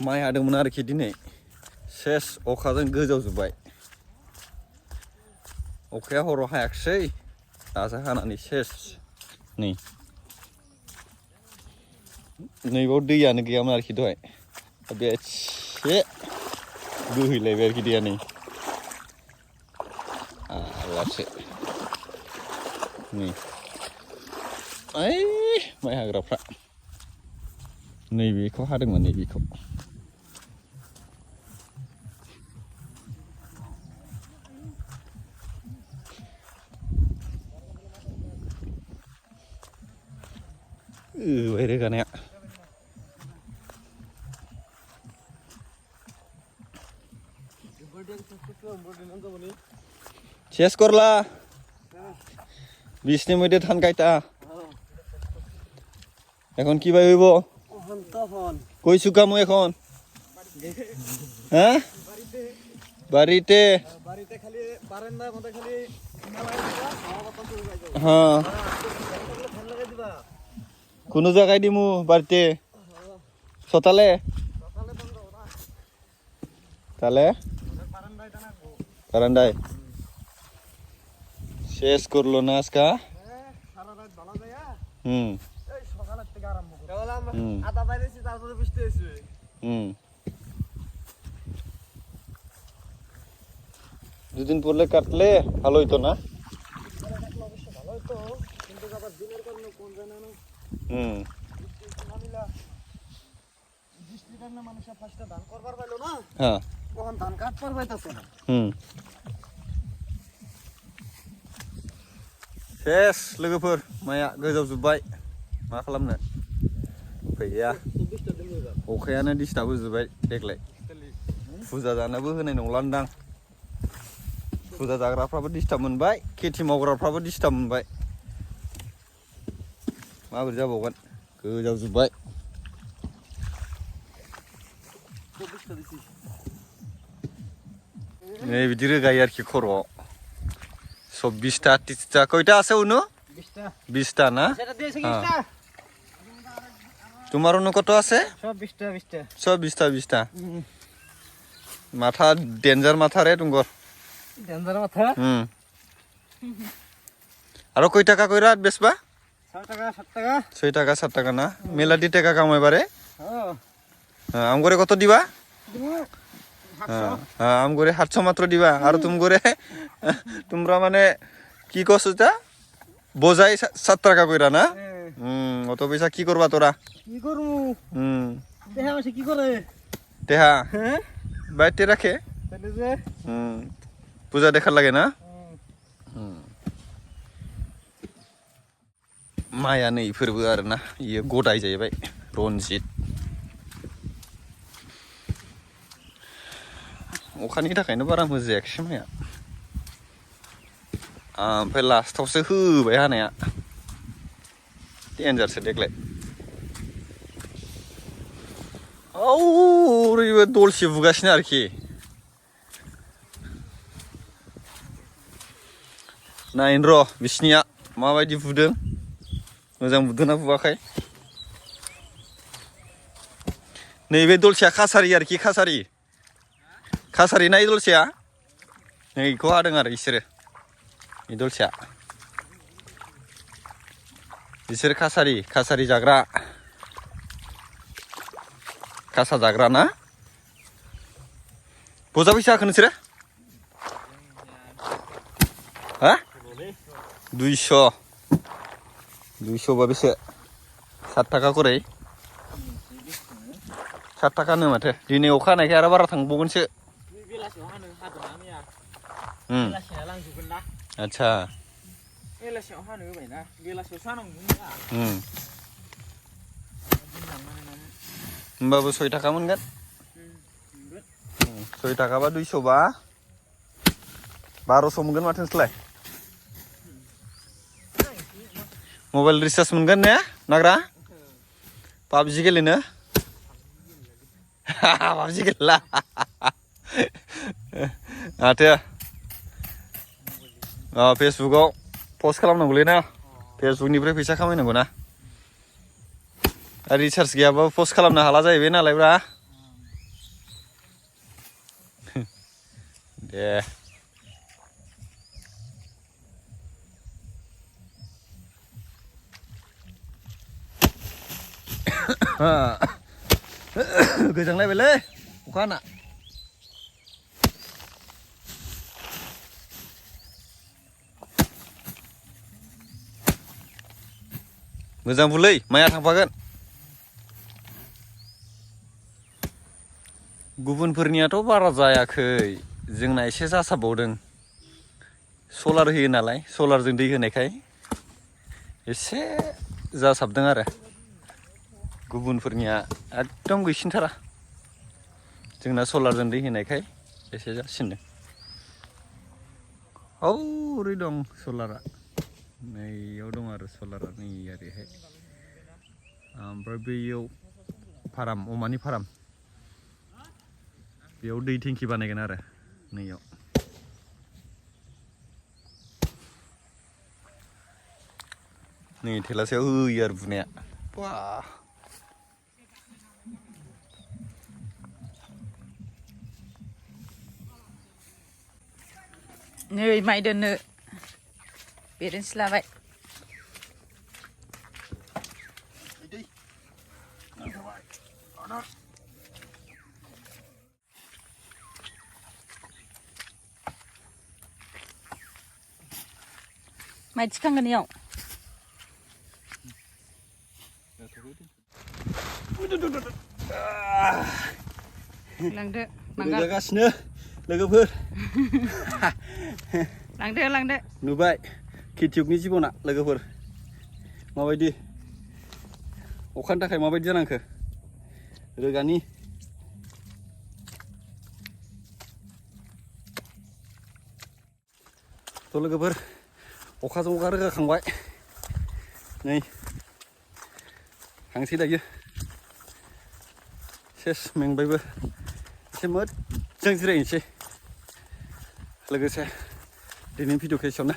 माइ हादोंमोन आरोखि दिनै सेस अखाजों गोजावजोब्बाय अखाया हराव हायाखिसै दासो हानानै सेस नै नैबाव दैयानो गैयामोन आरोखि दहाय बे एसे बोहैलायबाय आरोखि दैया नै आलासो नै ओइ माइ हाग्राफ्रा नैबेखौ हादोंमोन नैबेखौ बाय रोगानाया शेष करला বিষ্ণু মধ্যে ধান কাইটা এখন কি ভাই হইব কই শুকামু এখন হ্যাঁ বাড়িতে খালি বারান্দার মধ্যে খালি হ্যাঁ কোন জায়গায় দিমু বাড়িতে সতালে তাহলে বারান্দায় শেষ করলো না আজকা দুদিন পরলে কাটলে ভালো হইতো না হ্যাঁ শেষ लोगोफोर माइया गोजावजोब्बाय मा खालामनो गैया अखायानो डिस्टार्ब होजोब्बाय देग्लाय फुजा जानोबो होनाय नंलान्दां फुजा जाग्राफ्राबो डिस्टार्ब मोनबाय खेथि मावग्राफ्राबो डिस्टार्ब मोनबाय माबोरै जाबावगोन गोजावजोब्बाय नै बिदि रोगायो आरोखि खर'आव 24টা 30টা কয়টা আছে উনো 20টা না তোমার উনো কত আছে সব 20টা মাথা ডেঞ্জার মাথা রে তুঙ্গর ডেঞ্জার মাথা আর কয় টাকা কইরা বেচবা 6 টাকা 7 টাকা না মেলাটি টাকা কামাইবারে আম করে কত দিবা আম করে 700 মাত্র দিবা আর তুমি করে তোমরা মানে কি কস এটা বোঝাই 7 টাকা কইরা না অত পয়সা কি করবা তোরা কি করমু দেহা মাসে কি করে দেহা বাইতে রাখে তাহলে যে পূজা দেখার লাগে না माया नै फोरबो आरोना इयो गदाय जाहैबाय रनजित अखानि थाखायनो बारा मोजां जायाखिसै माइया ओमफ्राय लास्टावसो होबाय हानाया डेन्जारसो देग्लाय ओरैबो दलसे बुगासिनो आरोखि नायनो र' बिसिनिया माबायदि बुदों मोजां बुदोंना बुवाखै नैबे दलसेया खासारि आरोखि खासारि नाय दलसेया नैखौ हादों आरो इसोरो बे दलसेया बिसोर खासारि जाग्रा खासा जाग्रा ना बजा फैसा होखो नोंसोरो हा 200 बा बेसे 7 टाका करै 7 टाकानो माथो दिनै अखा हानायखाय आरो बारा थांबावगोनसो बेलासियाव हानो हादोंना मैया बेलासिया लांजोबगोन ना आच्छा बेलासियाव हानो होबायना बेलासियाव सानांगौमोन ना होमबाबो 6 टाका मोनगोन 6 टाका बा 200 बा 1200 मोनगोन माथो नोंसोरलाय मबाइल रिचार्ज मोनगोन ने नाग्रा पाबजि गेलेनो पाबजि गेलेला माथो फेसबुकाव पस्ट खालामनांगौलै ना फेसबुकनिफ्राय फैसा खामायनांगौ ना रिचार्ज गैयाबाबो पस्ट खालामनो हाला जाहैबाय नालाय ब्रा दे गोजांलायबायलै अखा हाना मोजां बुलै माया थांफागोन गुबुनफोरनियाथ' बारा जायाखै जोंना एसे जासाबबावदों सलार होयो नालाय सलारजों दै होनायखाय एसे जासाबदों आरो गुबुनफोरनिया एकदम गैसिनथारा जोंना सलारजों दै होनायखाय एसे जासिनदों औरै दं सलारा नैयाव दं आरो सलारा नै ओरैहाय ओमफ्राय बैयाव फाराम अमानि फाराम बेयाव दै टेंकि बानायगोन आरो नैयाव नै थेलासेयाव होयो आरो बुनाया वाह नै माइ दोननो बेरेन्सि लाबाय माइ थिखांगोन इयाव लांदो रोगागासिनो लोगोफोर लांदो नुबाय खेथियकनि जिबना लोगोफोर माबायदि अखानि थाखाय माबायदि जानांखो रोगानि थ' लोगोफोर अखाजों अखा रोगाखांबाय नै थांसै दायो सेस मेंबायबो एसे मोजां जिरायनोसै लोगोसे दिनैनि भिडिअखौ एसेयावनो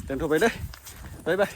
दोनथ'बाय दे बाय बाय